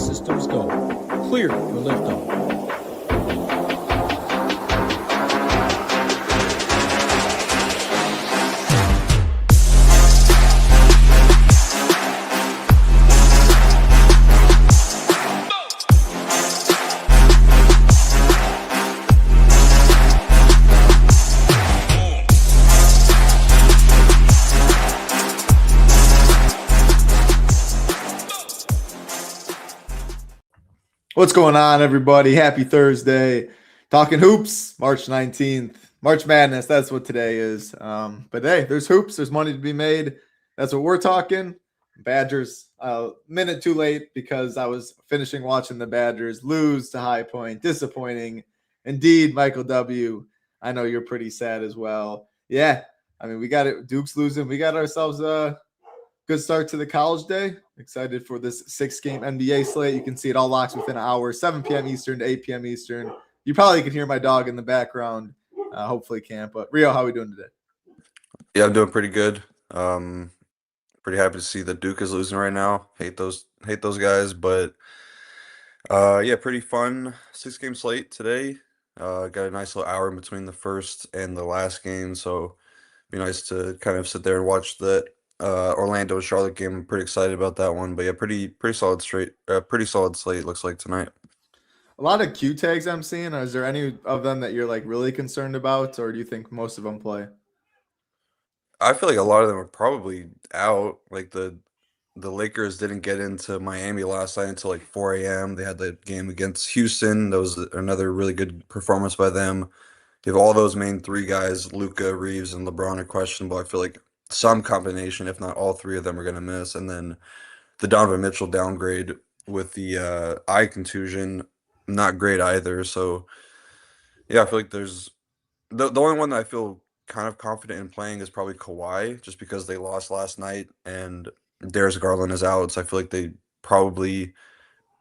systems go. Clear for liftoff. What's going on, everybody? Happy Thursday. Talking hoops, March 19th. March Madness, that's what today is. But hey, there's hoops. There's money to be made. That's what we're talking. Badgers, a minute too late because I was finishing watching the Badgers lose to High Point. Disappointing. Indeed, Michael W. I know you're pretty sad as well. Yeah, I mean, we got it. Duke's losing. We got ourselves a good start to the college day. Excited for this 6-game NBA slate. You can see it all locks within an hour, 7 p.m. Eastern to 8 p.m. Eastern. You probably can hear my dog in the background. Hopefully can't. But Rio, how are we doing today? Yeah, I'm doing pretty good. Pretty happy to see that Duke is losing right now. Hate those guys, but yeah, pretty fun 6-game slate today. Got a nice little hour in between the first and the last game, so be nice to kind of sit there and watch the Orlando Charlotte game. I'm pretty excited about that one. But yeah, pretty solid slate looks like tonight. A lot of Q tags I'm seeing. Is there any of them that you're like really concerned about, or do you think most of them play? I feel like a lot of them are probably out. Like the Lakers didn't get into Miami last night until like 4 a.m. They had the game against Houston. That was another really good performance by them. You have all those main three guys, Luka, Reeves, and LeBron, are questionable. I feel like some combination, if not all three of them, are going to miss. And then the Donovan Mitchell downgrade with the eye contusion, not great either. So, yeah, I feel like there's the only one that I feel kind of confident in playing is probably Kawhi, just because they lost last night and Darius Garland is out. So I feel like they probably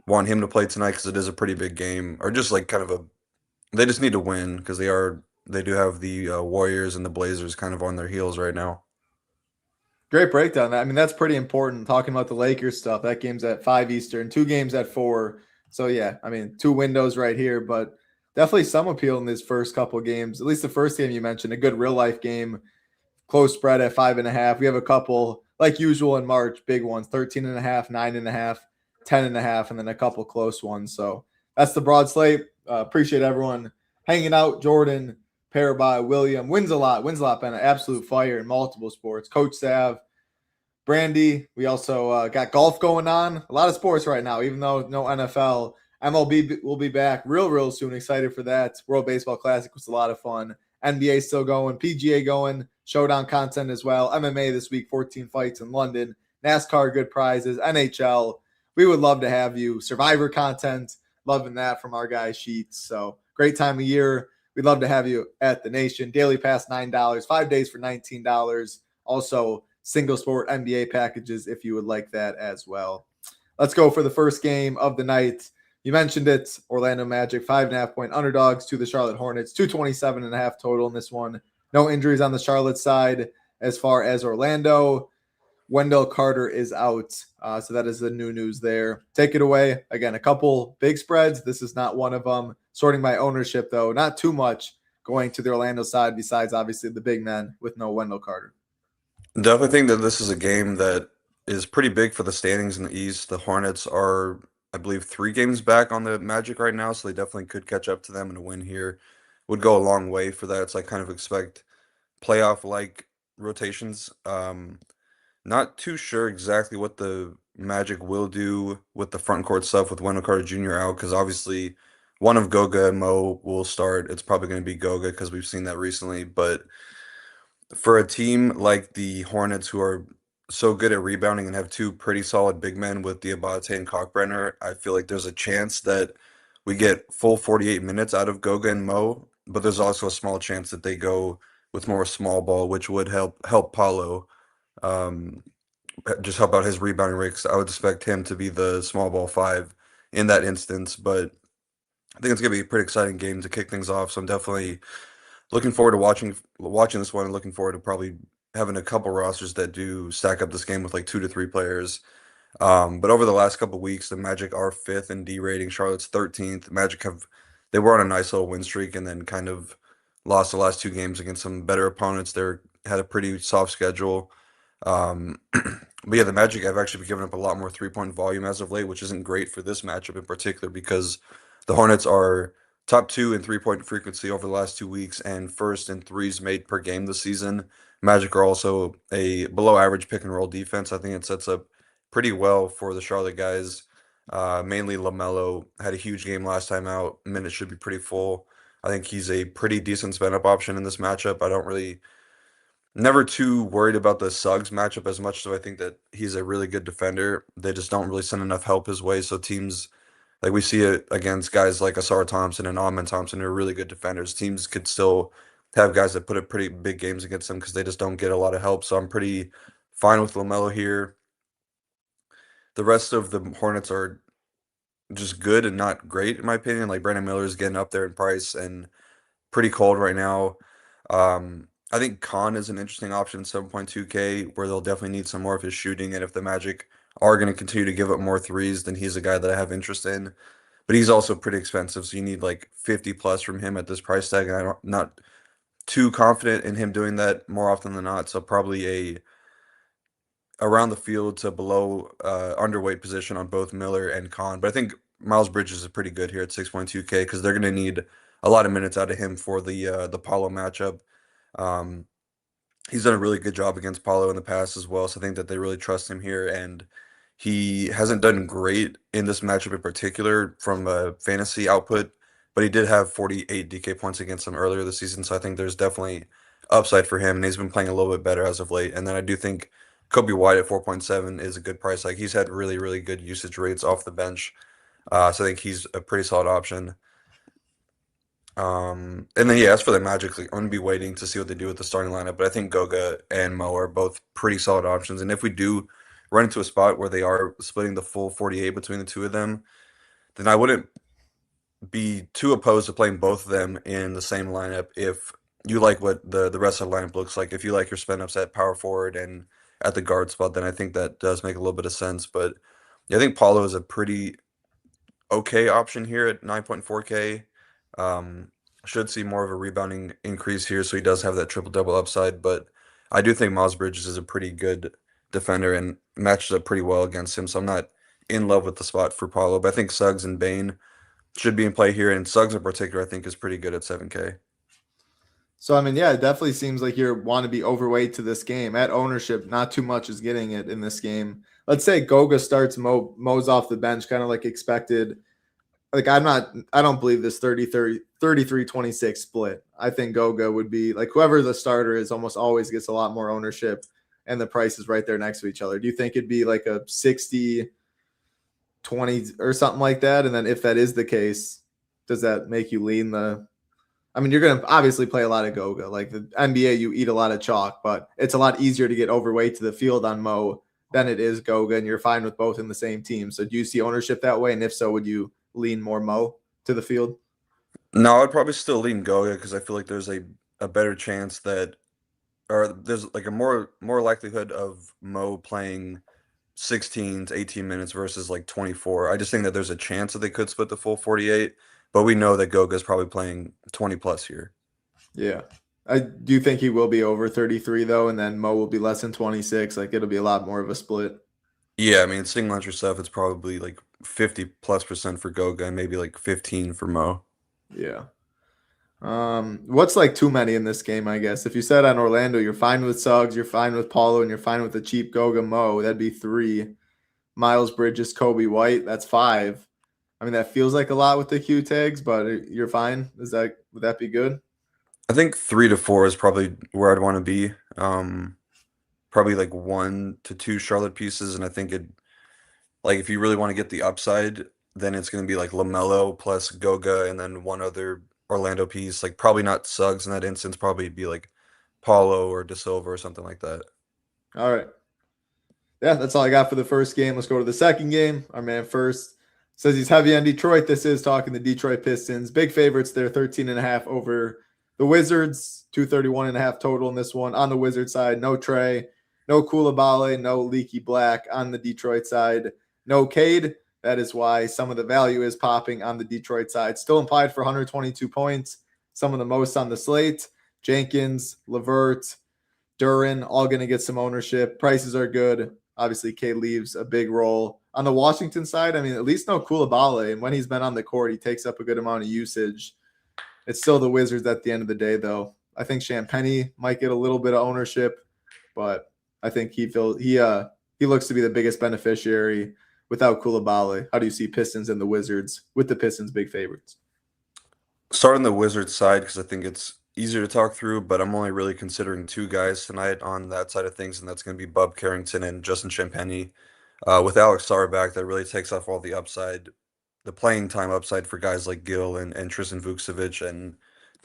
want him to play tonight because it is a pretty big game, or just like kind of they just need to win because they do have the Warriors and the Blazers kind of on their heels right now. Great breakdown. I mean, that's pretty important. Talking about the Lakers stuff, that game's at 5 Eastern, 2 games at 4. So, yeah, I mean, 2 windows right here, but definitely some appeal in these first couple of games. At least the first game you mentioned, a good real-life game, close spread at 5.5. We have a couple, like usual in March, big ones, 13.5, 9.5, 10.5, and then a couple close ones. So that's the broad slate. Appreciate everyone hanging out. Jordan, Paraby, William, wins a lot, been an absolute fire in multiple sports. Coach Sav, Brandy, we also got golf going on. A lot of sports right now, even though no NFL. MLB will be back real soon. Excited for that. World Baseball Classic was a lot of fun. NBA still going. PGA going. Showdown content as well. MMA this week, 14 fights in London. NASCAR, good prizes. NHL, we would love to have you. Survivor content, loving that from our guy Sheets. So great time of year. We'd love to have you at the Nation. Daily pass, $9. 5 days for $19. Also, single sport NBA packages if you would like that as well. Let's go for the first game of the night. You mentioned it, Orlando Magic, 5.5-point underdogs to the Charlotte Hornets, 227.5 total in this one. No injuries on the Charlotte side as far as Orlando. Wendell Carter is out, so that is the new news there. Take it away. Again, a couple big spreads. This is not one of them. Sorting my ownership, though, not too much going to the Orlando side besides, obviously, the big men with no Wendell Carter. Definitely think that this is a game that is pretty big for the standings in the East. The Hornets are, I believe, 3 games back on the Magic right now, so they definitely could catch up to them, and a win here would go a long way for that. So I kind of expect playoff-like rotations. Not too sure exactly what the Magic will do with the front court stuff with Wendell Carter Jr. out, because obviously one of Goga and Mo will start. It's probably going to be Goga because we've seen that recently. But for a team like the Hornets, who are so good at rebounding and have 2 pretty solid big men with Diabate and Kalkbrenner, I feel like there's a chance that we get full 48 minutes out of Goga and Mo, but there's also a small chance that they go with more small ball, which would help Paulo, just help out his rebounding rate. 'Cause I would expect him to be the small ball 5 in that instance, but I think it's gonna be a pretty exciting game to kick things off. So I'm definitely looking forward to watching this one, and looking forward to probably having a couple rosters that do stack up this game with like 2 to 3 players But over the last couple of weeks, the Magic are 5th in D rating. Charlotte's 13th. They were on a nice little win streak and then kind of lost the last 2 games against some better opponents. They had a pretty soft schedule. But yeah, the Magic have actually been giving up a lot more 3-point volume as of late, which isn't great for this matchup in particular because the Hornets are top 2 in 3-point frequency over the last 2 weeks and first in threes made per game this season. Magic are also a below average pick and roll defense. I think it sets up pretty well for the Charlotte guys. Mainly LaMelo had a huge game last time out. Minutes should be pretty full. I think he's a pretty decent spend up option in this matchup. I don't really never too worried about the Suggs matchup as much as I think that he's a really good defender. They just don't really send enough help his way. So teams like we see it against guys like Asar Thompson and Amen Thompson who are really good defenders. Teams could still have guys that put up pretty big games against them because they just don't get a lot of help. So I'm pretty fine with LaMelo here. The rest of the Hornets are just good and not great in my opinion. Like Brandon Miller's getting up there in price and pretty cold right now. I think Khan is an interesting option, 7.2K, where they'll definitely need some more of his shooting. And if the Magic are going to continue to give up more threes, then he's a guy that I have interest in. But he's also pretty expensive, so you need like 50 plus from him at this price tag. And I'm not too confident in him doing that more often than not. So probably a around the field to below underweight position on both Miller and Khan. But I think Miles Bridges is pretty good here at 6.2K because they're going to need a lot of minutes out of him for the Paulo matchup. Um, he's done a really good job against Paulo in the past as well, so I think that they really trust him here. And he hasn't done great in this matchup in particular from a fantasy output, but he did have 48 DK points against them earlier this season, so I think there's definitely upside for him, and he's been playing a little bit better as of late. And then I do think Kobe White at 4.7 is a good price. Like he's had really, really good usage rates off the bench. So I think he's a pretty solid option. And then yeah, as for the Magic, like, I'm gonna be waiting to see what they do with the starting lineup. But I think Goga and Mo are both pretty solid options. And if we do run into a spot where they are splitting the full 48 between the two of them, then I wouldn't be too opposed to playing both of them in the same lineup if you like what the rest of the lineup looks like. If you like your spend ups at power forward and at the guard spot, then I think that does make a little bit of sense. But yeah, I think Paulo is a pretty okay option here at 9.4K. Um, should see more of a rebounding increase here, so he does have that triple double upside. But I do think Miles Bridges is a pretty good defender and matches up pretty well against him. So I'm not in love with the spot for Paulo, but I think Suggs and Bane should be in play here, and Suggs in particular I think is pretty good at 7K. So, I mean, yeah, it definitely seems like you want to be overweight to this game. At ownership, not too much is getting it in this game. Let's say Goga starts Mo's off the bench, kind of like expected. Like, I don't believe this 33-26 split. I think Goga would be, like, whoever the starter is almost always gets a lot more ownership, and the price is right there next to each other. Do you think it'd be like a 60-20 or something like that? And then if that is the case, does that make you lean the – I mean, you're going to obviously play a lot of Goga. Like the NBA, you eat a lot of chalk, but it's a lot easier to get overweight to the field on Mo than it is Goga, and you're fine with both in the same team. So do you see ownership that way? And if so, would you lean more Mo to the field? No, I'd probably still lean Goga because I feel like there's a better chance that or there's like a more likelihood of Mo playing 16 to 18 minutes versus like 24. I just think that there's a chance that they could split the full 48, but we know that Goga's probably playing 20 plus here. Yeah. I do think he will be over 33 though, and then Mo will be less than 26. Like it'll be a lot more of a split. Yeah, I mean, single entry stuff, it's probably like 50+% for Goga and maybe like 15 for Mo. Yeah. What's like too many in this game, I guess? If you said on Orlando, you're fine with Suggs, you're fine with Paulo, and you're fine with the cheap Goga Mo, that'd be 3. Miles Bridges, Kobe White, that's 5. I mean, that feels like a lot with the Q tags, but you're fine. Would that be good? I think 3 to 4 is probably where I'd want to be. Probably like 1 to 2 Charlotte pieces, and I think it like if you really want to get the upside, then it's going to be like LaMelo plus Goga and then one other Orlando piece. Like probably not Suggs in that instance. Probably be like Paulo or De Silva or something like that. All right. Yeah, that's all I got for the first game. Let's go to the second game. Our man first says he's heavy on Detroit. This is talking the Detroit Pistons. Big favorites there, 13.5 over the Wizards, 231.5 total in this one. On the Wizard side, no Trey. No Koulibaly, no Leaky Black on the Detroit side. No Cade. That is why some of the value is popping on the Detroit side. Still implied for 122 points. Some of the most on the slate. Jenkins, LeVert, Duran, all going to get some ownership. Prices are good. Obviously, Cade leaves a big role. On the Washington side, I mean, at least no Koulibaly. And when he's been on the court, he takes up a good amount of usage. It's still the Wizards at the end of the day, though. I think Champagny might get a little bit of ownership, but I think he looks to be the biggest beneficiary without Koulibaly. How do you see Pistons and the Wizards with the Pistons big favorites? Start on the Wizards side because I think it's easier to talk through, but I'm only really considering two guys tonight on that side of things, and that's going to be Bub Carrington and Justin Champagny. With Alex Sarr back, that really takes off all the upside, the playing time upside for guys like Gill and Tristan Vukcevic, and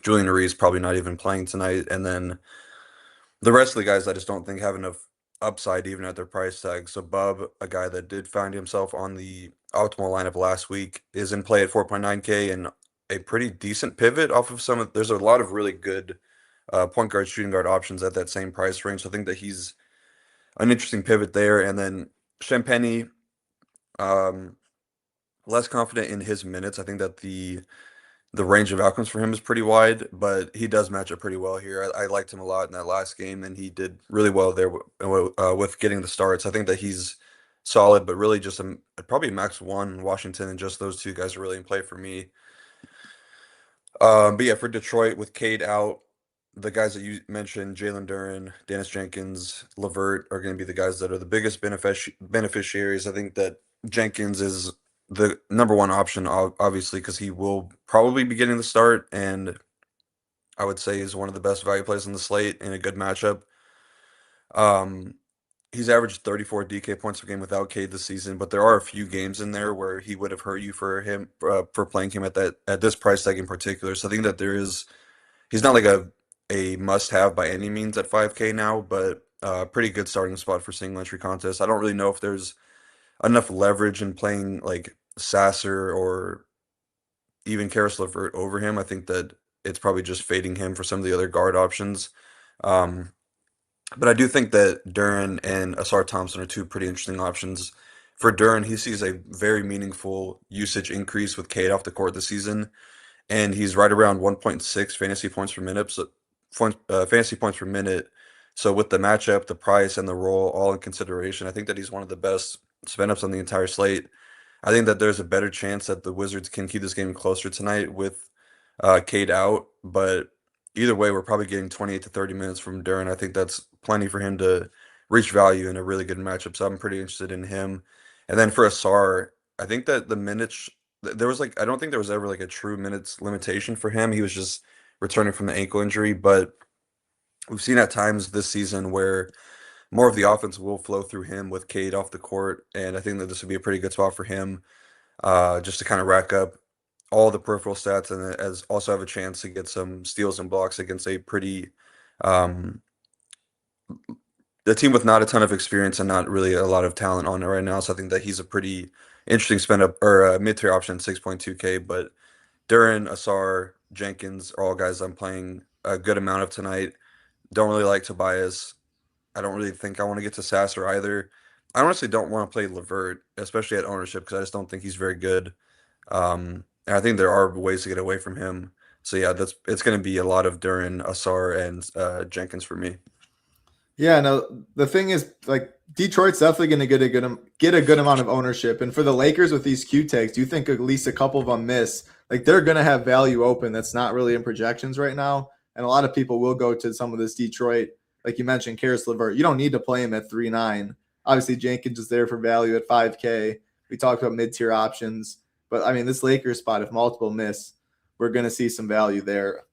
Julian Reese probably not even playing tonight. And then the rest of the guys I just don't think have enough upside even at their price tag. So Bub, a guy that did find himself on the optimal lineup last week, is in play at 4.9K and a pretty decent pivot off of there's a lot of really good point guard, shooting guard options at that same price range. So I think that he's an interesting pivot there. And then Champagny, um, less confident in his minutes. I think that the range of outcomes for him is pretty wide, but he does match up pretty well here. I liked him a lot in that last game, and he did really well there with getting the starts. I think that he's solid, but really just probably max one Washington, and just those two guys are really in play for me. But yeah, for Detroit with Cade out, the guys that you mentioned, Jalen Duren, Dennis Jenkins, LeVert, are going to be the guys that are the biggest beneficiaries. I think that Jenkins is the number one option, obviously, because he will probably be getting the start, and I would say is one of the best value plays on the slate in a good matchup. Um, he's averaged 34 DK points per game without Cade this season, but there are a few games in there where he would have hurt you for playing him at this price tag in particular. So I think that he's not like a must have by any means at 5K now, but pretty good starting spot for single entry contests. I don't really know if there's enough leverage in playing like Sasser or even Karis LeVert over him. I think that it's probably just fading him for some of the other guard options. Um, but I do think that Duren and Asar Thompson are two pretty interesting options. For Duren, he sees a very meaningful usage increase with Cade off the court this season, and he's right around 1.6 fantasy points per minute. So, fantasy points per minute. So with the matchup, the price, and the role all in consideration, I think that he's one of the best spin ups on the entire slate. I think that there's a better chance that the Wizards can keep this game closer tonight with Cade out. But either way, we're probably getting 28 to 30 minutes from Duren. I think that's plenty for him to reach value in a really good matchup. So I'm pretty interested in him. And then for Asar, I think that the minutes there was I don't think there was ever like a true minutes limitation for him. He was just returning from the ankle injury, but we've seen at times this season where more of the offense will flow through him with Cade off the court, and I think that this would be a pretty good spot for him, just to kind of rack up all the peripheral stats and as also have a chance to get some steals and blocks against a pretty um, the team with not a ton of experience and not really a lot of talent on it right now. So I think that he's a pretty interesting spend up or mid-tier option, 6.2K. But Duren, Asar, Jenkins are all guys I'm playing a good amount of tonight. Don't really like Tobias. I don't really think I want to get to Sasser either. I honestly don't want to play LeVert, especially at ownership, because I just don't think he's very good. And I think there are ways to get away from him. So yeah, it's going to be a lot of Duren, Asar, and Jenkins for me. Yeah, no, the thing is, like, Detroit's definitely going to get a good amount of ownership. And for the Lakers with these Q tags, do you think at least a couple of them miss? Like, they're going to have value open that's not really in projections right now. And a lot of people will go to some of this Detroit, like you mentioned, Karis LeVert. You don't need to play him at 3.9. Obviously, Jenkins is there for value at 5K. We talked about mid-tier options. But, I mean, this Lakers spot, if multiple miss, we're going to see some value there.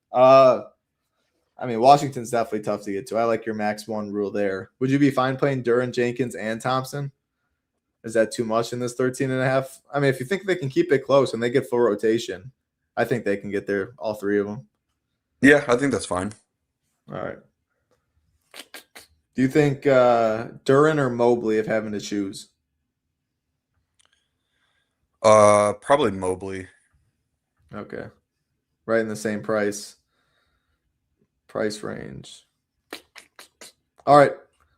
I mean, Washington's definitely tough to get to. I like your max one rule there. Would you be fine playing Duren, Jenkins, and Thompson? Is that too much in this 13.5? I mean, if you think they can keep it close and they get full rotation, I think they can get there, all three of them. Yeah, I think that's fine. All right. Do you think Duren or Mobley if having to choose? Probably Mobley. Okay. Right in the same price range. All right.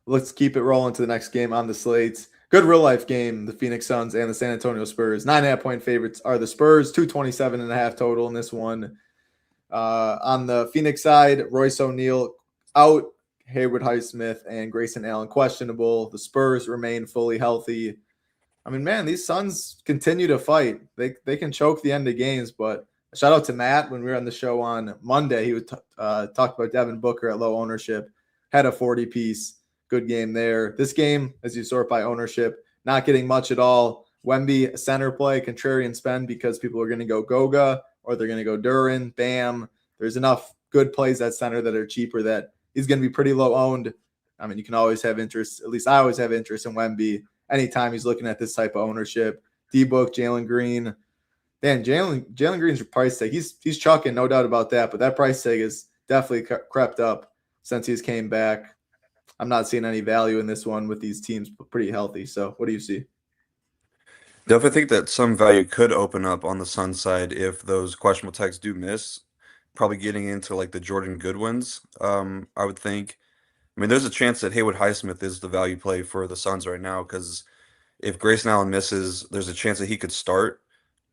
Let's keep it rolling to the next game on the slates. Good real life game. The Phoenix Suns and the San Antonio Spurs. 9.5 point favorites are the Spurs. 227.5 total in this one. On the Phoenix side, Royce O'Neal out. Haywood Highsmith and Grayson Allen questionable. The Spurs remain fully healthy. I mean, man, these Suns continue to fight. They can choke the end of games, but shout out to Matt when we were on the show on Monday. He would talk about Devin Booker at low ownership, had a 40-piece, good game there. This game, as you sort by ownership, not getting much at all. Wemby, center play, contrarian spend because people are going to go Goga or they're going to go Duran, Bam. There's enough good plays at center that are cheaper that he's going to be pretty low owned. I mean, you can always have interest. At least I always have interest in Wemby anytime he's looking at this type of ownership. D-Book, Jalen Green. Man, Jalen Green's price tag. He's chucking, no doubt about that. But that price tag has definitely crept up since he's came back. I'm not seeing any value in this one with these teams pretty healthy. So what do you see? Definitely think that some value could open up on the Sun side if those questionable tags do miss. Probably getting into like the Jordan Goodwins, I would think. I mean, there's a chance that Haywood Highsmith is the value play for the Suns right now because if Grayson Allen misses, there's a chance that he could start,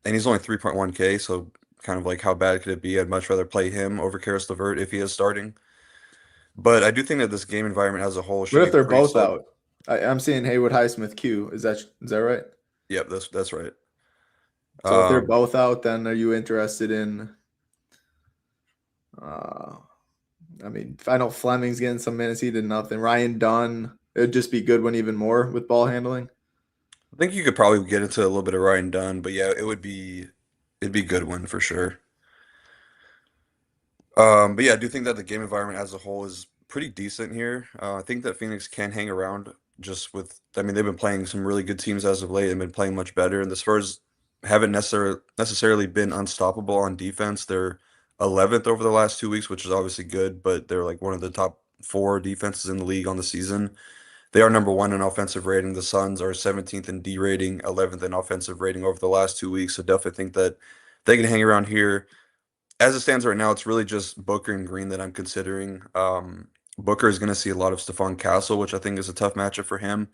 and he's only 3.1K, so kind of like how bad could it be? I'd much rather play him over Karis LeVert if he is starting. But I do think that this game environment as a whole What should if be they're pretty both out? I'm seeing Haywood Highsmith Q. Is that right? Yep, that's right. So if they're Um, both out, then are you interested in? I mean, I know Fleming's getting some minutes. He did nothing. Ryan Dunn. It would just be Goodwin even more with ball handling. I think you could probably get into a little bit of Ryan Dunn, but yeah, it'd be a good one for sure. But yeah, I do think that the game environment as a whole is pretty decent here. I think that Phoenix can hang around just with, I mean, they've been playing some really good teams as of late and been playing much better. And the Spurs haven't necessarily been unstoppable on defense. They're 11th over the last 2 weeks, which is obviously good, but they're like one of the top four defenses in the league on the season. They are number one in offensive rating. The Suns are 17th in D rating, 11th in offensive rating over the last 2 weeks. So definitely think that they can hang around here. As it stands right now, it's really just Booker and Green that I'm considering. Booker is going to see a lot of Stephon Castle, which I think is a tough matchup for him,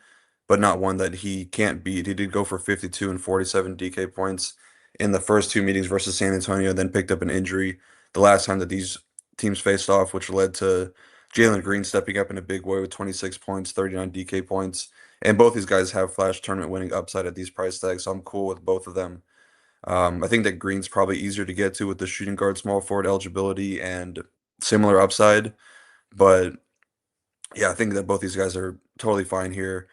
but not one that he can't beat. He did go for 52 and 47 DK points in the first two meetings versus San Antonio, then picked up an injury the last time that these teams faced off, which led to Jalen Green stepping up in a big way with 26 points, 39 DK points. And both these guys have flash tournament winning upside at these price tags, so I'm cool with both of them. I think that Green's probably easier to get to with the shooting guard, small forward eligibility and similar upside. But yeah, I think that both these guys are totally fine here.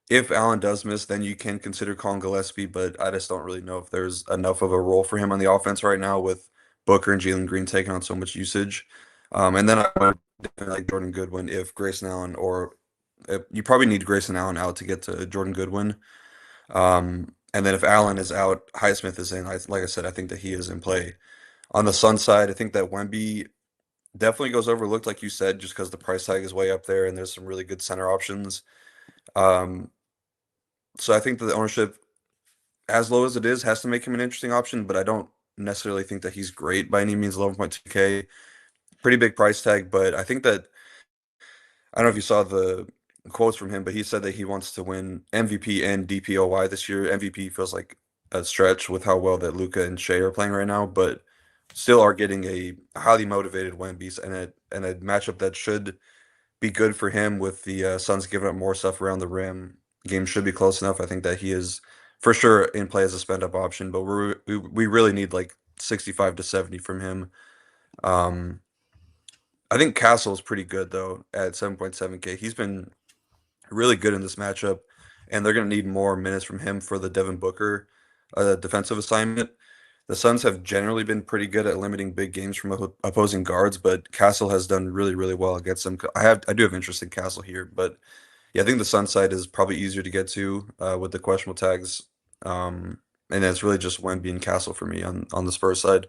If Allen does miss, then you can consider Colin Gillespie, but I just don't really know if there's enough of a role for him on the offense right now with Booker and Jalen Green taking on so much usage. And then I would definitely like Jordan Goodwin if Grayson Allen or if, you probably need Grayson Allen out to get to Jordan Goodwin. And then if Allen is out, Highsmith is in. Like I said, I think that he is in play. On the Sun side, I think that Wemby definitely goes overlooked, like you said, just because the price tag is way up there and there's some really good center options. Um, so I think that the ownership, as low as it is, has to make him an interesting option, but I don't necessarily think that he's great by any means. 11.2K, pretty big price tag, but I think that I don't know if you saw the quotes from him, but he said that he wants to win MVP and DPOY this year. MVP feels like a stretch with how well that Luka and Shea are playing right now, but still are getting a highly motivated Wemby and a matchup that should be good for him with the Suns giving up more stuff around the rim. Game should be close enough. I think that he is for sure in play as a spend up option, but we really need like 65 to 70 from him. Um, I think Castle is pretty good though at 7.7K. He's been really good in this matchup, and they're going to need more minutes from him for the Devin Booker defensive assignment. The Suns have generally been pretty good at limiting big games from opposing guards, but Castle has done really, really well against them. I do have interest in Castle here, but yeah, I think the Sun side is probably easier to get to with the questionable tags, and it's really just Wemby and Castle for me on the Spurs side.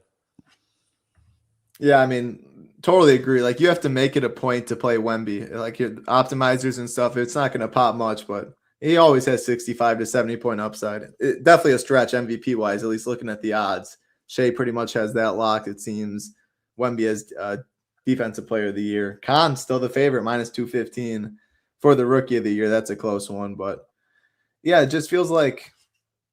Yeah, I mean, totally agree. Like you have to make it a point to play Wemby. Like your optimizers and stuff, it's not going to pop much, but he always has 65 to 70 point upside. Definitely a stretch MVP wise, at least looking at the odds. Shea pretty much has that locked, it seems. Wemby has defensive player of the year. Khan's still the favorite, minus 215. for the rookie of the year. That's a close one, but yeah, it just feels like,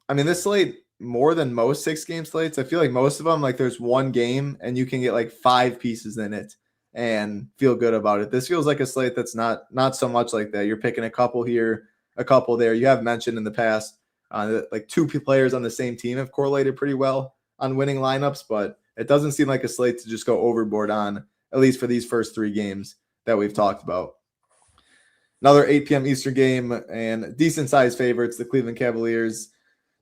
I mean, this slate more than most 6-game slates. I feel like most of them, like there's one game and you can get like 5 pieces in it and feel good about it. This feels like a slate that's not so much like that. You're picking a couple here, a couple there. You have mentioned in the past, like 2 players on the same team have correlated pretty well on winning lineups, but it doesn't seem like a slate to just go overboard on, at least for these first 3 games that we've talked about. Another 8 p.m. Eastern game and decent-sized favorites, the Cleveland Cavaliers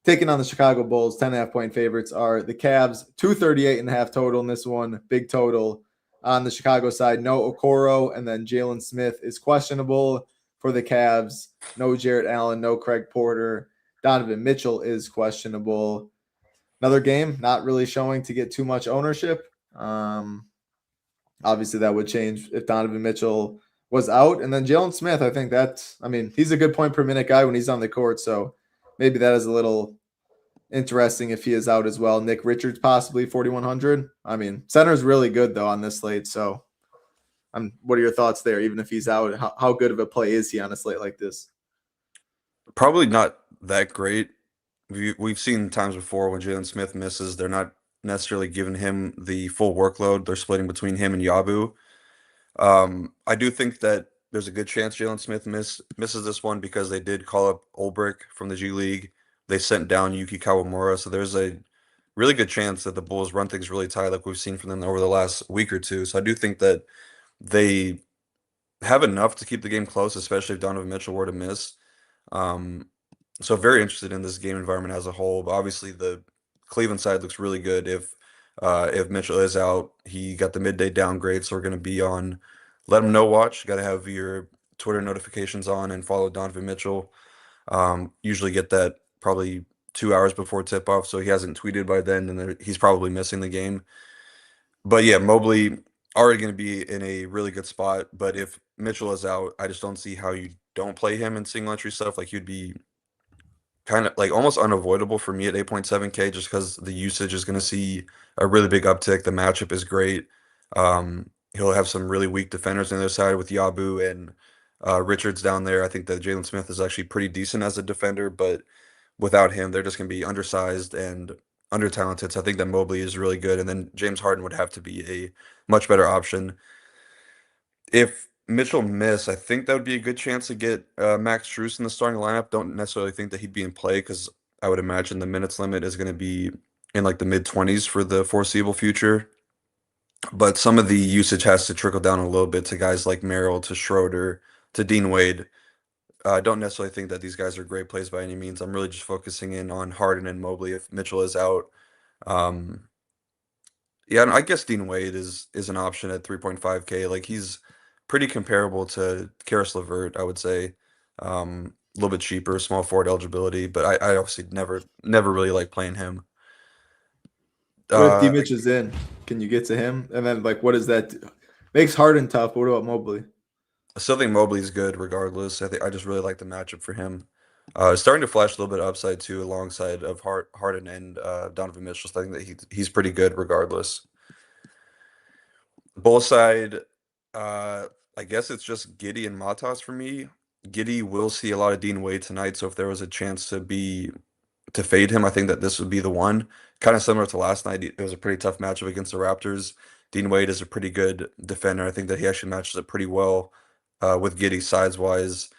taking on the Chicago Bulls. 10.5-point favorites are the Cavs. 238.5 total in this one. Big total on the Chicago side. No Okoro, and then Jalen Smith is questionable for the Cavs. No Jarrett Allen, no Craig Porter. Donovan Mitchell is questionable. Another game not really showing to get too much ownership. Obviously, that would change if Donovan Mitchell was out. And then Jalen Smith, I think he's a good point per minute guy when he's on the court. So maybe that is a little interesting if he is out as well. Nick Richards possibly 4,100. I mean, center's really good though on this slate. So what are your thoughts there? Even if he's out, how good of a play is he on a slate like this? Probably not that great. We've seen times before when Jalen Smith misses, they're not necessarily giving him the full workload. They're splitting between him and Yabu. I do think that there's a good chance Jalen Smith misses this one because they did call up Ulbrich from the G League. They sent down Yuki Kawamura, so there's a really good chance that the Bulls run things really tight like we've seen from them over the last week or two. So I do think that they have enough to keep the game close, especially if Donovan Mitchell were to miss. So very interested in this game environment as a whole. But obviously the Cleveland side looks really good if Mitchell is out. He got the midday downgrade, so we're going to be on Let Him Know watch. You got to have your Twitter notifications on and follow Donovan Mitchell. Usually get that probably 2 hours before tip off, so he hasn't tweeted by then, and he's probably missing the game. But yeah, Mobley already going to be in a really good spot. But if Mitchell is out, I just don't see how you don't play him in single entry stuff. Like he'd be kind of like almost unavoidable for me at 8.7K just because the usage is going to see a really big uptick. The matchup is great. He'll have some really weak defenders on the other side with Yabu and Richards down there. I think that Jalen Smith is actually pretty decent as a defender, but without him, they're just going to be undersized and under-talented. So I think that Mobley is really good. And then James Harden would have to be a much better option. If Mitchell missed, I think that would be a good chance to get Max Strus in the starting lineup. Don't necessarily think that he'd be in play because I would imagine the minutes limit is going to be in like the mid-20s for the foreseeable future. But some of the usage has to trickle down a little bit to guys like Merrill, to Schroeder, to Dean Wade. I don't necessarily think that these guys are great plays by any means. I'm really just focusing in on Harden and Mobley if Mitchell is out. Yeah, I guess Dean Wade is an option at 3.5K. Like he's pretty comparable to Karis LeVert, I would say. A little bit cheaper, small forward eligibility, but I obviously never really like playing him. What if D Mitch is in? Can you get to him? And then like what does that do? Makes Harden tough, but what about Mobley? I still think Mobley's good regardless. I just really like the matchup for him. Starting to flash a little bit of upside too, alongside of Harden and Donovan Mitchell. So I think that he's pretty good regardless. Bull side, I guess it's just Giddy and Matas for me. Giddy will see a lot of Dean Wade tonight, so if there was a chance to fade him, I think that this would be the one. Kind of similar to last night, it was a pretty tough matchup against the Raptors. Dean Wade is a pretty good defender. I think that he actually matches up pretty well with Giddy size wise.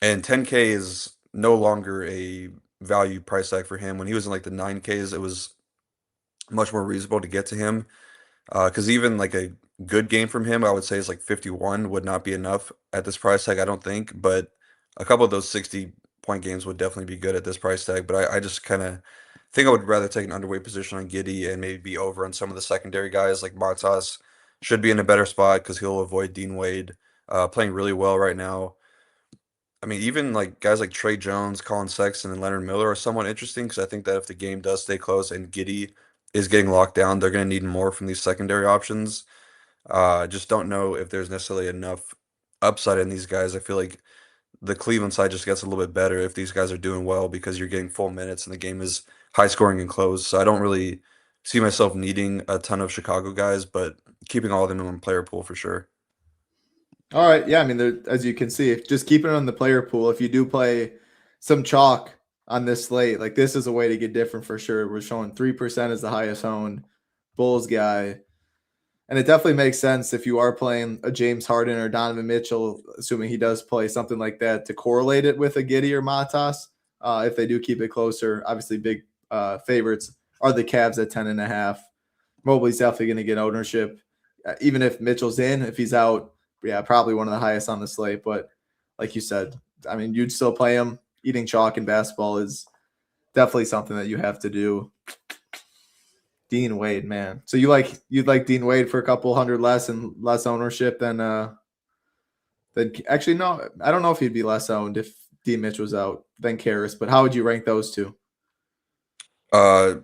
And 10K is no longer a value price tag for him. When he was in like the 9Ks, it was much more reasonable to get to him. Because even like a good game from him, I would say is like 51 would not be enough at this price tag, I don't think. But a couple of those 60-point games would definitely be good at this price tag. But I just kind of think I would rather take an underweight position on Giddy and maybe be over on some of the secondary guys like Matas should be in a better spot because he'll avoid Dean Wade playing really well right now. I mean, even like guys like Trey Jones, Colin Sexton, and Leonard Miller are somewhat interesting because I think that if the game does stay close and Giddy is getting locked down, they're going to need more from these secondary options. Just don't know if there's necessarily enough upside in these guys. I feel like the Cleveland side just gets a little bit better if these guys are doing well because you're getting full minutes and the game is high scoring and close. So I don't really see myself needing a ton of Chicago guys, but keeping all of them in one player pool for sure. All right. Yeah. I mean, as you can see, if just keeping it on the player pool, if you do play some chalk on this slate, like this is a way to get different for sure. We're showing 3% is the highest owned Bulls guy. And it definitely makes sense if you are playing a James Harden or Donovan Mitchell, assuming he does play something like that, to correlate it with a Giddey or Matas. If they do keep it closer, obviously big favorites are the Cavs at 10.5. Mobley's definitely going to get ownership, even if Mitchell's in. If he's out, yeah, probably one of the highest on the slate. But like you said, I mean, you'd still play him. Eating chalk in basketball is definitely something that you have to do. Dean Wade, man. So you'd like Dean Wade for a couple hundred less and less ownership than actually no, I don't know if he'd be less owned if D Mitch was out than Karras, but how would you rank those two? Uh,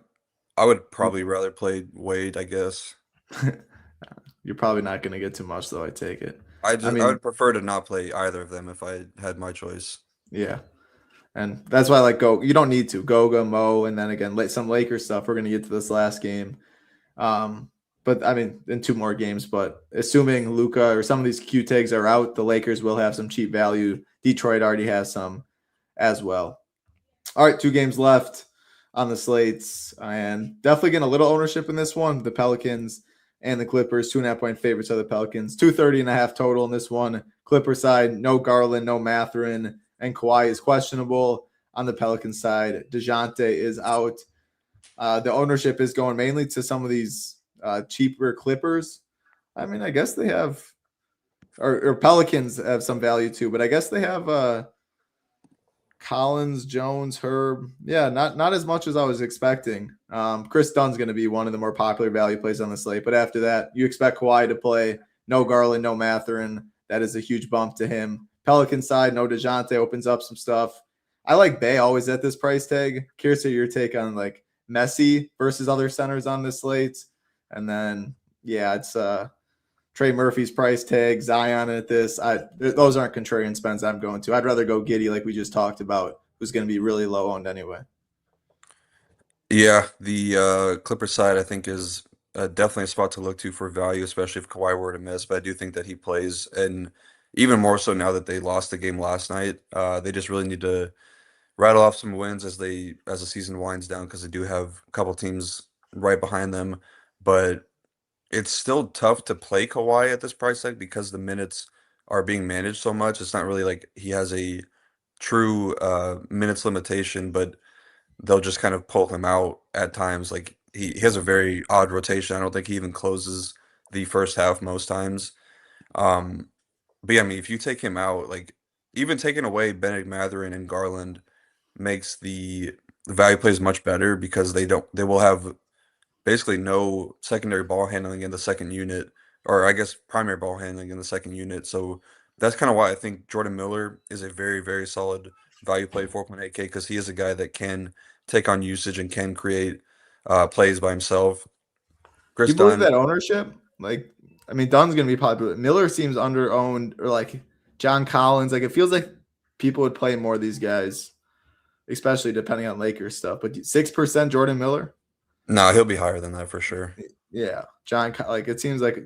I would probably rather play Wade, I guess. You're probably not going to get too much though, I take it. I I mean, would prefer to not play either of them if I had my choice. yeah. And that's why I like go. You don't need to Goga, Mo, and then again some Lakers stuff. We're gonna get to this last game, but I mean in two more games. But assuming Luka or some of these Q tags are out, the Lakers will have some cheap value. Detroit already has some as well. All right, 2 games left on the slates, and definitely getting a little ownership in this one. The Pelicans and the Clippers, 2.5 point favorites of the Pelicans, 230.5 total in this one. Clipper side, no Garland, no Mathurin, and Kawhi is questionable. On the Pelicans side, DeJounte is out. The ownership is going mainly to some of these cheaper Clippers. I mean, I guess they have, or Pelicans have some value too, but I guess they have Collins, Jones, Herb. Yeah, not as much as I was expecting. Chris Dunn's going to be one of the more popular value plays on the slate, but after that, you expect Kawhi to play. No Garland, no Mathurin. That is a huge bump to him. Pelican side, no DeJounte opens up some stuff. I like Bay always at this price tag. Curious to your take on like Messi versus other centers on this slate. And then, yeah, it's Trey Murphy's price tag, Zion at this. Those aren't contrarian spends I'm going to. I'd rather go Giddey like we just talked about, who's going to be really low owned anyway. Yeah, the Clipper side I think is definitely a spot to look to for value, especially if Kawhi were to miss. But I do think that he plays, and even more so now that they lost the game last night. They just really need to rattle off some wins as the season winds down because they do have a couple teams right behind them. But it's still tough to play Kawhi at this price tag because the minutes are being managed so much. It's not really like he has a true minutes limitation, but they'll just kind of pull him out at times. Like he has a very odd rotation. I don't think he even closes the first half most times. Um, but yeah, I mean, if you take him out, like even taking away Bennett Mathurin and Garland makes the value plays much better because they will have basically no secondary ball handling in the second unit, or I guess primary ball handling in the second unit. So that's kind of why I think Jordan Miller is a very, very solid value play 4.8K because he is a guy that can take on usage and can create plays by himself. Do Chris you believe Dunn, that ownership? Like, I mean, Dunn's going to be popular. Miller seems under owned, or like John Collins. Like, it feels like people would play more of these guys, especially depending on Lakers stuff. But 6% Jordan Miller? no, he'll be higher than that for sure. Yeah. Like, it seems like,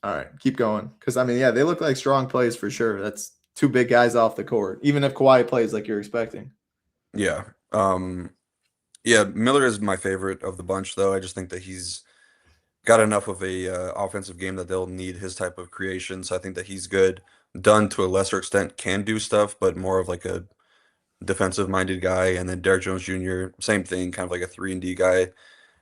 all right, keep going. Because, I mean, yeah, they look like strong plays for sure. That's two big guys off the court, even if Kawhi plays like you're expecting. Yeah. Yeah, Miller is my favorite of the bunch, though. I just think that he's got enough of a offensive game that they'll need his type of creation. So I think that he's good. Dunn to a lesser extent can do stuff, but more of like a defensive minded guy. And then Derrick Jones Jr., same thing, kind of like a 3-and-D guy.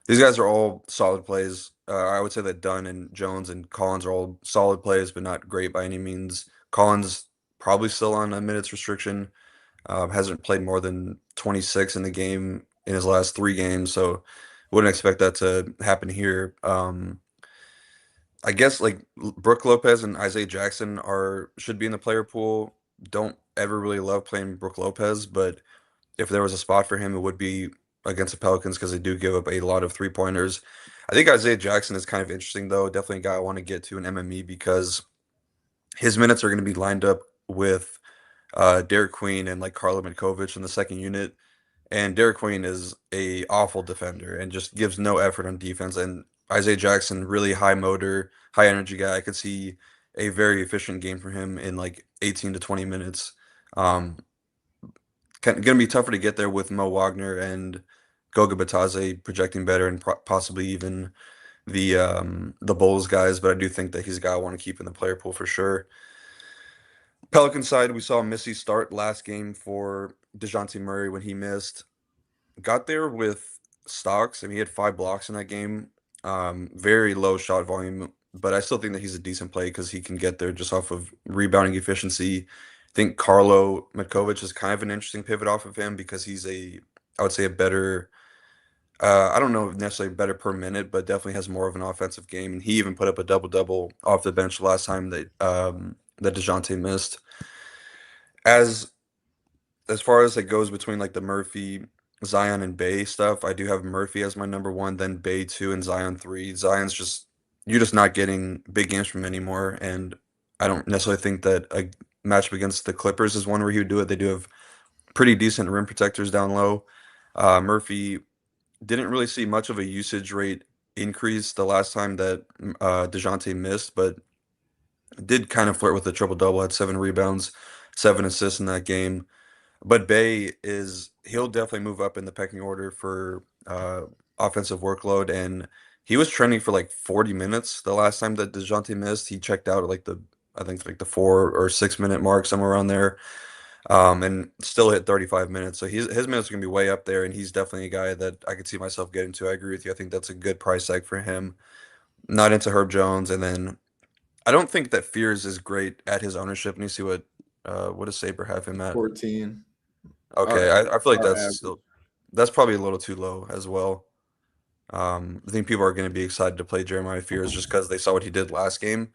These guys are all solid plays. I would say that Dunn and Jones and Collins are all solid plays, but not great by any means. Collins probably still on a minutes restriction. Hasn't played more than 26 in the game in his last 3 games, so wouldn't expect that to happen here. I guess like Brooke Lopez and Isaiah Jackson are should be in the player pool. Don't ever really love playing Brooke Lopez, but if there was a spot for him, it would be against the Pelicans because they do give up a lot of 3-pointers. I think Isaiah Jackson is kind of interesting though. Definitely a guy I want to get to in MME because his minutes are going to be lined up with Derek Queen and like Karla Matkovic in the second unit. And Derek Queen is a awful defender and just gives no effort on defense. And Isaiah Jackson, really high motor, high energy guy. I could see a very efficient game for him in like 18 to 20 minutes. Um, Going to be tougher to get there with Mo Wagner and Goga Batadze projecting better and possibly even the Bulls guys, but I do think that he's a guy I want to keep in the player pool for sure. Pelican side, we saw Missy start last game for DeJounte Murray when he missed. Got there with stocks. I mean, he had 5 blocks in that game. Very low shot volume, but I still think that he's a decent play because he can get there just off of rebounding efficiency. I think Carlo Matkovic is kind of an interesting pivot off of him because he's I would say a better, I don't know if necessarily better per minute, but definitely has more of an offensive game. And he even put up a double-double off the bench last time that DeJounte missed. As as far as it goes between like the Murphy, Zion, and Bay stuff, I do have Murphy as my number one, then Bay two, and Zion three. Zion's just you're just not getting big games from him anymore, and I don't necessarily think that a matchup against the Clippers is one where he would do it. They do have pretty decent rim protectors down low. Murphy didn't really see much of a usage rate increase the last time that DeJounte missed, but did kind of flirt with a triple double, had 7 rebounds, 7 assists in that game. But he'll definitely move up in the pecking order for offensive workload. And he was trending for like 40 minutes the last time that DeJounte missed. He checked out at I think like the 4 or 6 minute mark, somewhere around there. And still hit 35 minutes. So his minutes are gonna be way up there, and he's definitely a guy that I could see myself getting to. I agree with you. I think that's a good price tag for him. Not into Herb Jones, and then I don't think that Fears is great at his ownership. And you see what does Saber have him at? 14. Okay, Our I feel like our average. that's probably a little too low as well. I think people are going to be excited to play Jeremiah Fears just because they saw what he did last game.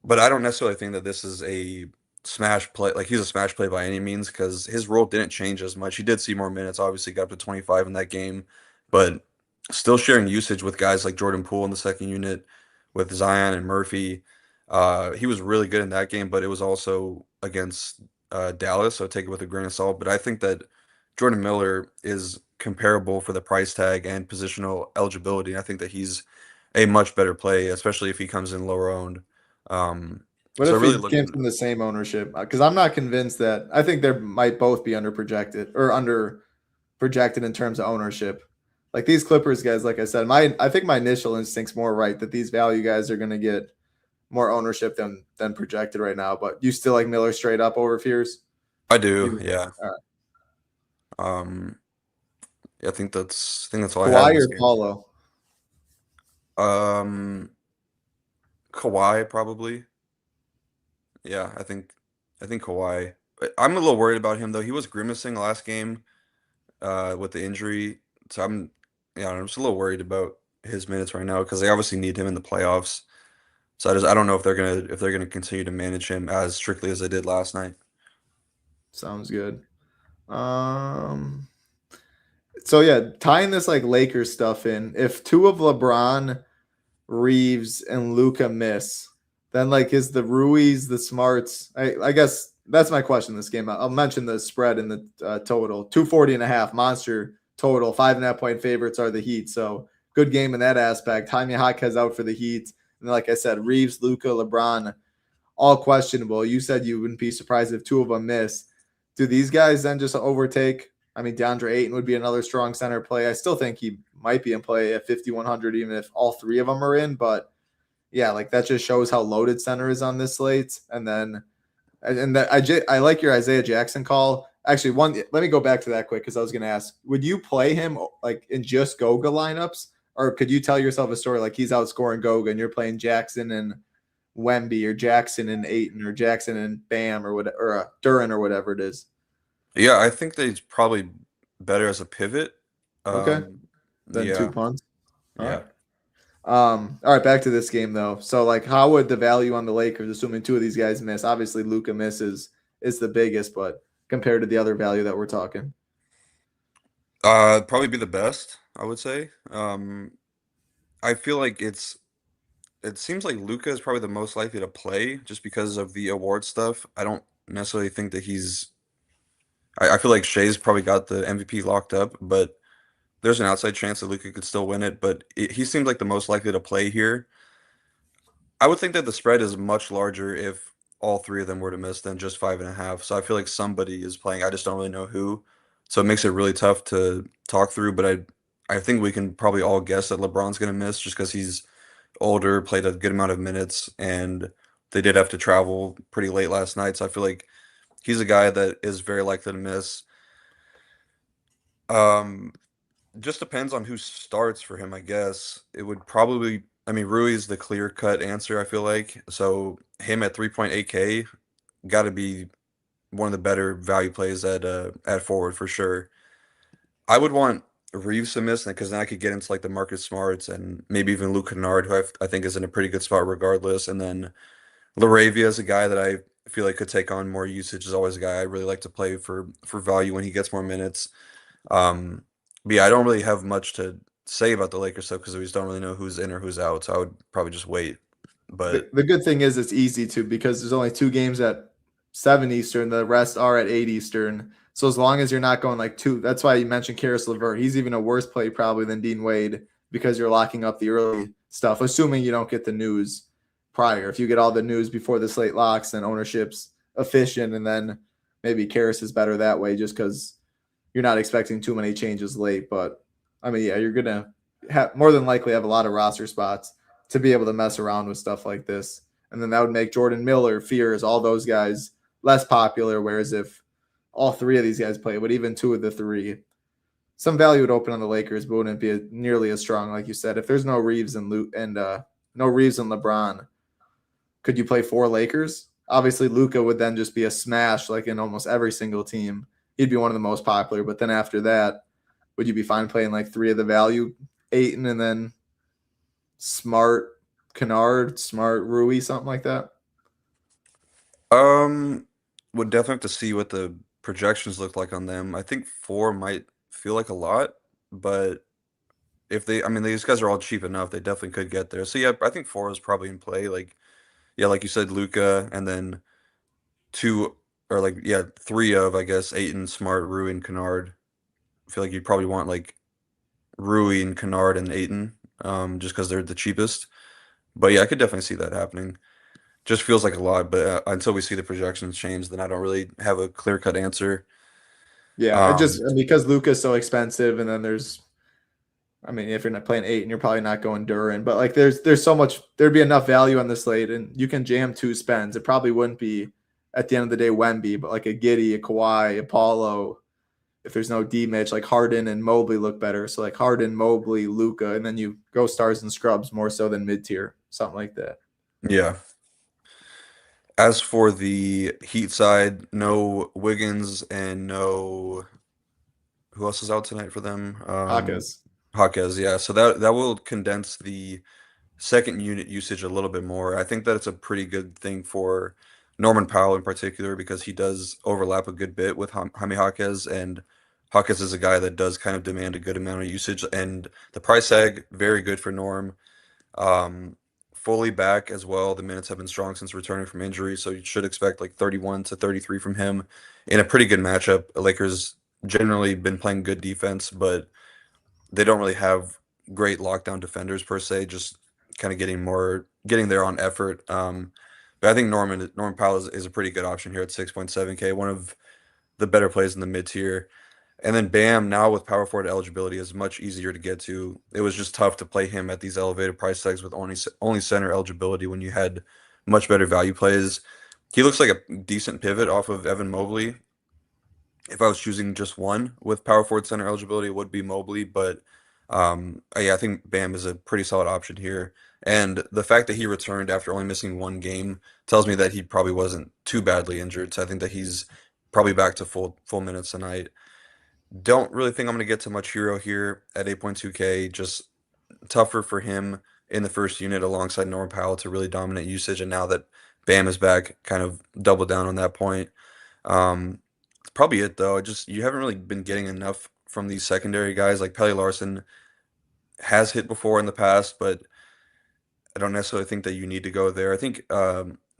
But I don't necessarily think that this is a smash play. Like he's a smash play by any means because his role didn't change as much. He did see more minutes. Obviously, got up to 25 in that game, but still sharing usage with guys like Jordan Poole in the second unit, with Zion and Murphy. He was really good in that game, but it was also against Dallas, so take it with a grain of salt. But I think that Jordan Miller is comparable for the price tag and positional eligibility. I think that he's a much better play, especially if he comes in lower owned. What So if really he came looking, from the same ownership? Because I'm not convinced that I think there might both be under projected or under projected in terms of ownership. Like these Clippers guys, like I said, I think my initial instinct's more right that these value guys are going to get more ownership than projected right now. But you still like Miller straight up over Fears? I do, Even, yeah. all right. Um, yeah, I think that's all I had in Kawhi this or game. Paulo? Um, Kawhi probably. Yeah, I think Kawhi. I'm a little worried about him though. He was grimacing last game with the injury, so I'm just a little worried about his minutes right now because they obviously need him in the playoffs. So I don't know if they're gonna continue to manage him as strictly as they did last night. Sounds good. Um, so yeah, tying this like Lakers stuff in, if two of LeBron, Reeves, and Luca miss, then like is the Ruiz, the Smarts? I guess that's my question this game. I'll mention the spread in the total 240.5 monster total. 5.5 point favorites are the Heat. So good game in that aspect. Jaime Jaquez out for the Heat. And like I said, Reeves, Luca, LeBron, all questionable. You said you wouldn't be surprised if two of them miss. Do these guys then just overtake? I mean, DeAndre Ayton would be another strong center play. I still think he might be in play at 5,100, even if all three of them are in. But yeah, like that just shows how loaded center is on this slate. And then, and that I like your Isaiah Jackson call. Actually, let me go back to that quick because I was going to ask, would you play him like in just Goga lineups, or could you tell yourself a story like he's outscoring Goga and you're playing Jackson and Wemby or Jackson and Ayton or Jackson and Bam or whatever, or Duran or whatever it is? Yeah, I think that he's probably better as a pivot. Okay, Um, then two yeah, punts. All yeah. right. All right, back to this game though. So like how would the value on the Lakers, assuming two of these guys miss, obviously Luca misses is the biggest, but compared to the other value that we're talking. Probably be the best, I would say. I feel like it seems like Luca is probably the most likely to play just because of the award stuff. I don't necessarily think that I feel like Shea's probably got the MVP locked up, but there's an outside chance that Luca could still win it. But he seems like the most likely to play here. I would think that the spread is much larger if all three of them were to miss than just 5.5. So I feel like somebody is playing. I just don't really know who. So it makes it really tough to talk through. But I think we can probably all guess that LeBron's going to miss just because he's older, played a good amount of minutes, and they did have to travel pretty late last night. So I feel like he's a guy that is very likely to miss. Um, just depends on who starts for him, I guess. It would probably, I mean, Rui's the clear-cut answer, I feel like. So him at 3.8K got to be one of the better value plays at forward for sure. I would want Reeves to miss because then I could get into like the Marcus Smarts and maybe even Luke Kennard, who I think is in a pretty good spot regardless. And then Laravia is a guy that I feel like could take on more usage. Is always a guy I really like to play for value when he gets more minutes. But yeah, I don't really have much to say about the Lakers stuff because we just don't really know who's in or who's out. So I would probably just wait. The, But the good thing is it's easy to because there's only 2 games at 7 Eastern. The rest are at 8 Eastern. So as long as you're not going like two, that's why you mentioned Karis LeVert. He's even a worse play probably than Dean Wade because you're locking up the early stuff, assuming you don't get the news prior. If you get all the news before the slate locks, then ownership's efficient, and then maybe Karis is better that way just because you're not expecting too many changes late. But I mean, yeah, you're gonna have more than likely have a lot of roster spots to be able to mess around with stuff like this. And then that would make Jordan Miller, Fears, all those guys less popular. Whereas if all three of these guys play, but even 2 of the 3, some value would open on the Lakers, but wouldn't be nearly as strong, like you said. If there's no Reeves and no Reeves and LeBron, could you play 4 Lakers? Obviously, Luka would then just be a smash, like in almost every single team. He'd be one of the most popular. But then after that, would you be fine playing like 3 of the value, Ayton, and then Smart, Kennard, Smart, Rui, something like that? um, would definitely have to see what the projections look like on them. I think 4 might feel like a lot, but if they, I mean, these guys are all cheap enough, they definitely could get there. So yeah, I think 4 is probably in play. Like, yeah, like you said, Luca, and then 2 or like yeah, 3 of I guess Aiton, Smart, Rui, and Kennard. I feel like you'd probably want like Rui and Kennard and Aiton, just because they're the cheapest. But yeah, I could definitely see that happening. Just feels like a lot, but until we see the projections change, then I don't really have a clear-cut answer. Yeah, it just Um, because Luka's so expensive, and then I mean, if you're not playing 8 and you're probably not going Duran, but like there's so much, there'd be enough value on this slate, and you can jam 2 spends. It probably wouldn't be at the end of the day Wemby, but like a Giddy, a Kawhi, a Paulo. If there's no D Mitch, like Harden and Mobley look better. So like Harden, Mobley, Luka, and then you go stars and scrubs more so than mid tier, something like that. yeah. As for the Heat side, no Wiggins and no who else is out tonight for them? Hakas. Jaquez, yeah. So that will condense the second unit usage a little bit more. I think that it's a pretty good thing for Norman Powell in particular because he does overlap a good bit with Jaime Jaquez, and Jaquez is a guy that does kind of demand a good amount of usage, and the price tag very good for Norm. Um, Fully back as well. The minutes have been strong since returning from injury, so you should expect like 31 to 33 from him in a pretty good matchup. The Lakers generally been playing good defense, but they don't really have great lockdown defenders per se, just kind of getting there on effort. But I think Norman Powell is a pretty good option here at 6.7K, one of the better plays in the mid tier. And then Bam, now with power forward eligibility, is much easier to get to. It was just tough to play him at these elevated price tags with only center eligibility when you had much better value plays. He looks like a decent pivot off of Evan Mobley. If I was choosing just one with power forward center eligibility, it would be Mobley. But yeah, I think Bam is a pretty solid option here. And the fact that he returned after only missing 1 game tells me that he probably wasn't too badly injured. So I think that he's probably back to full minutes tonight. Don't really think I'm going to get to much hero here at 8.2K. Just tougher for him in the first unit alongside Norman Powell to really dominate usage. And now that Bam is back, kind of double down on that point. That's probably it though. Just you haven't really been getting enough from these secondary guys. Like Pelly Larson has hit before in the past, but I don't necessarily think that you need to go there. I think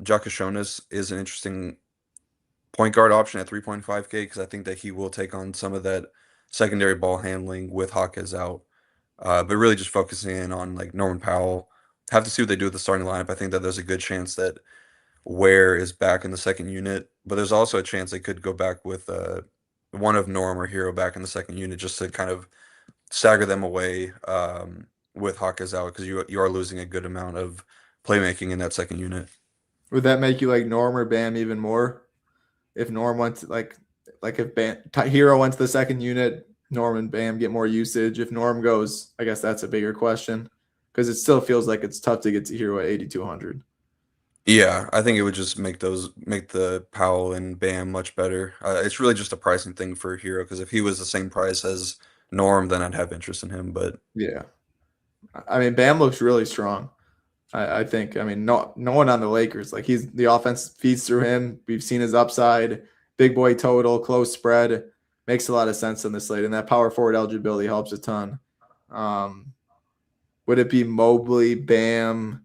Jonas is an interesting point guard option at 3.5K because I think that he will take on some of that secondary ball handling with Hawkes out. But really just focusing in on like Norman Powell, have to see what they do with the starting lineup. I think that there's a good chance that Ware is back in the second unit, but there's also a chance they could go back with one of Norm or Hero back in the second unit just to kind of stagger them away with Hawkes out because you are losing a good amount of playmaking in that second unit. Would that make you like Norm or Bam even more? If Norm went to like if Hero went to the second unit, Norm and Bam get more usage. If Norm goes, I guess that's a bigger question because it still feels like it's tough to get to Hero at 8,200. Yeah, I think it would just make the Powell and Bam much better. It's really just a pricing thing for Hero because if he was the same price as Norm, then I'd have interest in him. But yeah, I mean Bam looks really strong. I think. I mean, no one on the Lakers. Like the offense feeds through him. We've seen his upside, big boy total, close spread. Makes a lot of sense on this slate, and that power forward eligibility helps a ton. Would it be Mobley, Bam,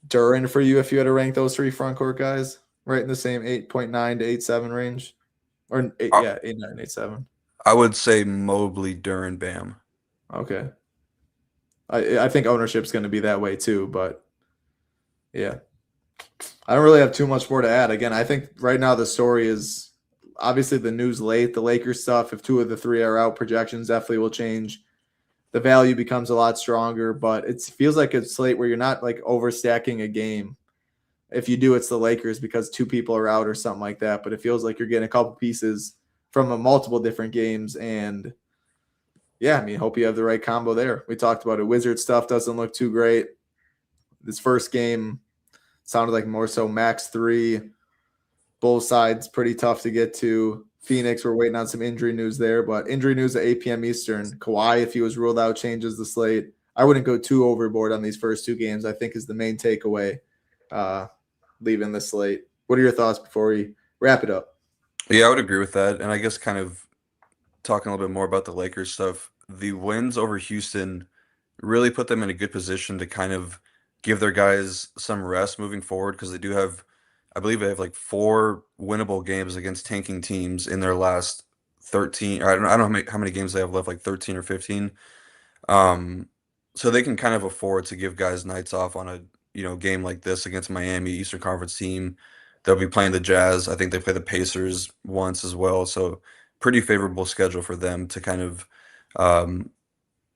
Duran for you if you had to rank those three front court guys right in the same 8.9 to 8.7 range, or 8.9, 8.7? I would say Mobley, Duran, Bam. Okay. I think ownership's going to be that way too, but yeah. I don't really have too much more to add. Again, I think right now the story is obviously the news late, the Lakers stuff. If two of the three are out, projections definitely will change. The value becomes a lot stronger, but it feels like a slate where you're not like overstacking a game. If you do, it's the Lakers because two people are out or something like that. But it feels like you're getting a couple pieces from multiple different games. And yeah, I mean, hope you have the right combo there. We talked about it. Wizard stuff doesn't look too great. This first game sounded like more so max 3. Both sides pretty tough to get to. Phoenix, we're waiting on some injury news there, but injury news at 8 p.m. Eastern. Kawhi, if he was ruled out, changes the slate. I wouldn't go too overboard on these first two games, I think is the main takeaway leaving the slate. What are your thoughts before we wrap it up? Yeah, I would agree with that. And I guess kind of talking a little bit more about the Lakers stuff, the wins over Houston really put them in a good position to kind of give their guys some rest moving forward because I believe they have like 4 winnable games against tanking teams in their last 13. Or I don't know how many games they have left, like 13 or 15. So they can kind of afford to give guys nights off on a game like this against Miami, Eastern Conference team. They'll be playing the Jazz. I think they play the Pacers once as well. So pretty favorable schedule for them to kind of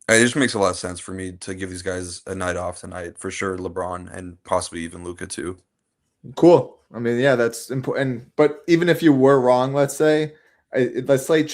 it just makes a lot of sense for me to give these guys a night off tonight for sure. LeBron and possibly even Luka too. Cool. I mean, yeah, that's important. But even if you were wrong, let's say, the slate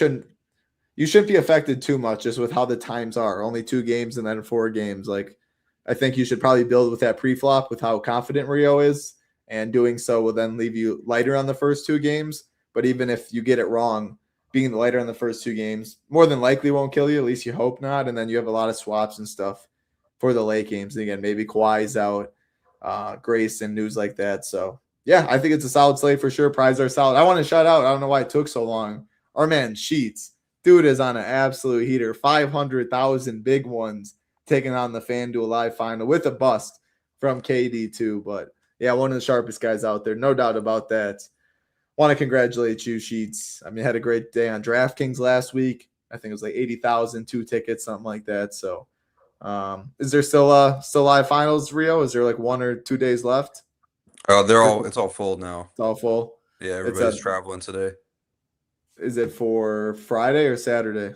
you shouldn't be affected too much just with how the times are. Only 2 games and then 4 games. Like, I think you should probably build with that pre-flop with how confident Rio is, and doing so will then leave you lighter on the first 2 games. But even if you get it wrong, being lighter on the first 2 games more than likely won't kill you. At least you hope not. And then you have a lot of swaps and stuff for the late games. And again, maybe Kawhi's out, Grace and news like that. So yeah, I think it's a solid slate for sure. Prizes are solid. I want to shout out. I don't know why it took so long. Our man Sheets, dude, is on an absolute heater. 500,000 big ones taking on the FanDuel Live final with a bust from KD too. But yeah, one of the sharpest guys out there, no doubt about that. Want to congratulate you, Sheets. I mean, had a great day on DraftKings last week. I think it was like 80,000, 2 tickets, something like that. So, is there still live finals, Rio? Is there like 1 or 2 days left? It's all full now. It's all full. Yeah, everybody's traveling today. Is it for Friday or Saturday?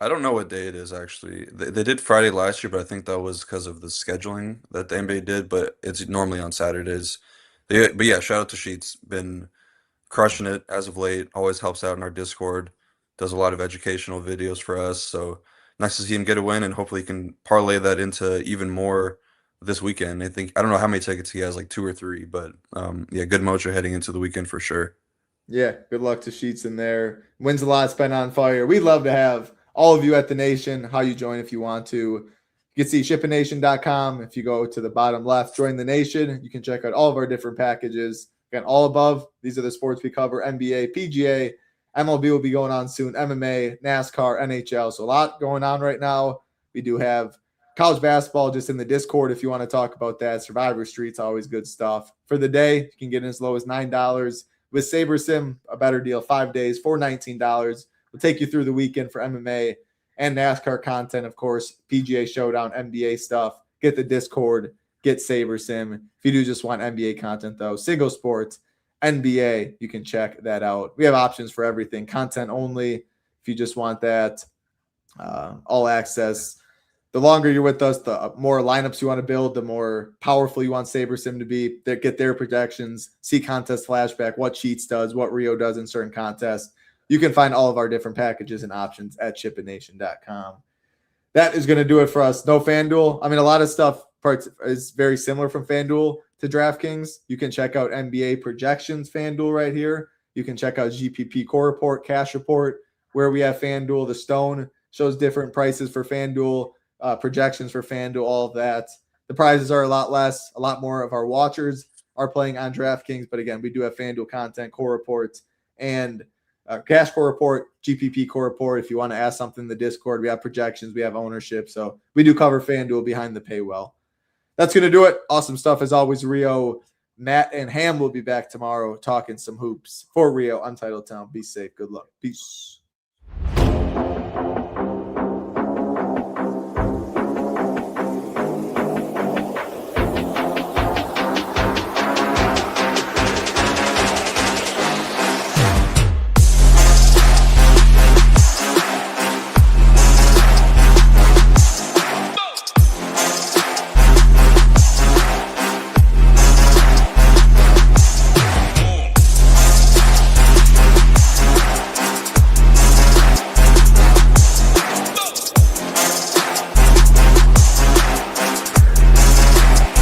I don't know what day it is actually. They did Friday last year, but I think that was because of the scheduling that the NBA did. But it's normally on Saturdays. But yeah, shout out to Sheets. Been crushing it as of late. Always helps out in our Discord. Does a lot of educational videos for us. So nice to see him get a win, and hopefully he can parlay that into even more this weekend. I don't know how many tickets he has, like 2 or 3, but yeah, good mojo heading into the weekend for sure. Yeah, good luck to Sheets in there. Wins a lot, spent on fire. We'd love to have all of you at the Nation. How you join if you want to. You can see shippination.com. If you go to the bottom left, join the Nation. You can check out all of our different packages. Again, all above, these are the sports we cover: NBA, PGA, MLB will be going on soon, MMA, NASCAR, NHL. So a lot going on right now. We do have college basketball just in the Discord if you want to talk about that. Survivor Street's always good stuff. For the day, you can get in as low as $9. With SaberSim, a better deal, 5 days for $19. We'll take you through the weekend for MMA and NASCAR content, of course, PGA Showdown, NBA stuff. get the Discord, get SaberSim. If you do just want NBA content, though, single sports, NBA, you can check that out. We have options for everything, content only. If you just want that, all access. The longer you're with us, the more lineups you want to build, the more powerful you want SaberSim to be. They get their projections, see contest flashback, what Cheats does, what Rio does in certain contests. You can find all of our different packages and options at chipandnation.com. That is going to do it for us. No FanDuel. I mean, a lot of stuff parts is very similar from FanDuel to DraftKings. You can check out NBA projections FanDuel right here. You can check out GPP core report, cash report, where we have FanDuel. The Stone shows different prices for FanDuel, projections for FanDuel, all of that. The prizes are a lot less. A lot more of our watchers are playing on DraftKings. But again, we do have FanDuel content, core reports, and cash core report, GPP core report. If you want to ask something in the Discord, we have projections, we have ownership. So we do cover FanDuel behind the paywall. That's going to do it. Awesome stuff as always, Rio. Matt and Ham will be back tomorrow talking some hoops. For Rio, Untitled Town. Be safe. Good luck. Peace.